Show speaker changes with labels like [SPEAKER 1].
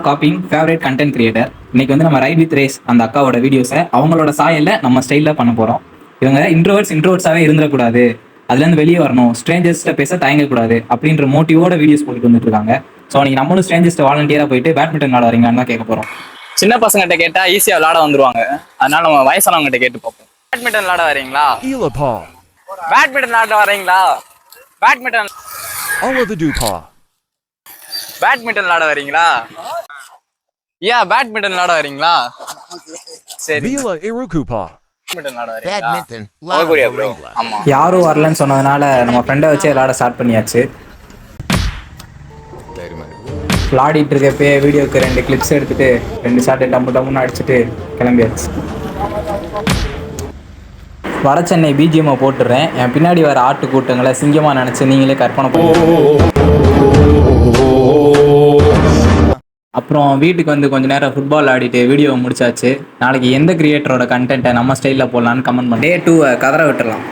[SPEAKER 1] Copying favourite content creator. இன்னைக்கு வந்து நம்ம ரைட் வித் ரேஸ் அந்த அக்காவோட வீடியோஸை அவங்களோட சாயல்ல நம்ம ஸ்டைல்ல பண்ண போறோம். இவங்க இன்ட்ரோவர்ட்ஸாவே இருந்துடக்கூடாது, அதுலேருந்து வெளியே வரணும், ஸ்ட்ரேஞ்சர்ஸ்ட்ட பேச தயங்கக்கூடாது அப்படின்ற மோட்டிவோட வீடியோஸ் போட்டு வந்துட்டு இருக்காங்க. ஸோ நீங்க நம்மளும் ஸ்ட்ரேஞ்சர்ஸ்ட்ட வாலண்டியரா போயிட்டு பேட்மிண்டன் விளாட வரீங்களான்னு தான் கேட்க போறோம்.
[SPEAKER 2] சின்ன பசங்கிட்ட கேட்டா ஈஸியா விளாட வந்துருவாங்க. அதனால நம்ம வயசானவங்கிட்ட கேட்டு பார்ப்போம். பேட்மிண்டன் விளாட வரீங்களா? பேட்மிண்டன் விளாட வரீங்களா? பேட்மிண்டன் பேட்மிண்டன் விளாட வரீங்களா? பேட்மிண்டன் விளாட வரீங்களா? சரி, பேட்மிண்டன் விளாட வரீங்களா? ஆமா,
[SPEAKER 1] யாரும் வரலன்னு சொன்னதுனால நம்ம ஃப்ரெண்டை வச்சே விளாட ஸ்டார்ட் பண்ணியாச்சு. விளாடிட்டு இருக்கப்பே வீடியோக்கு 2 கிளிப்ஸ் எடுத்துட்டு 2 ஷாட்டு டம்முன்னு அடிச்சுட்டு கிளம்பியாச்சு. வட சென்னை பிஜிஎம்மை போட்டுடுறேன். என் பின்னாடி வர ஆட்டு கூட்டங்களை சிங்கமாக நினச்சி நீங்களே கற்பனை பண்ணுங்க. அப்புறம் வீட்டுக்கு வந்து கொஞ்சம் நேரம் ஃபுட்பால் ஆடிட்டு வீடியோவை முடிச்சாச்சு. நாளைக்கு எந்த கிரியேட்டரோட கண்டென்ட்டை நம்ம ஸ்டைலில் போடலான்னு கமெண்ட் பண்ணி டே 2 கதற விட்டுடலாம்.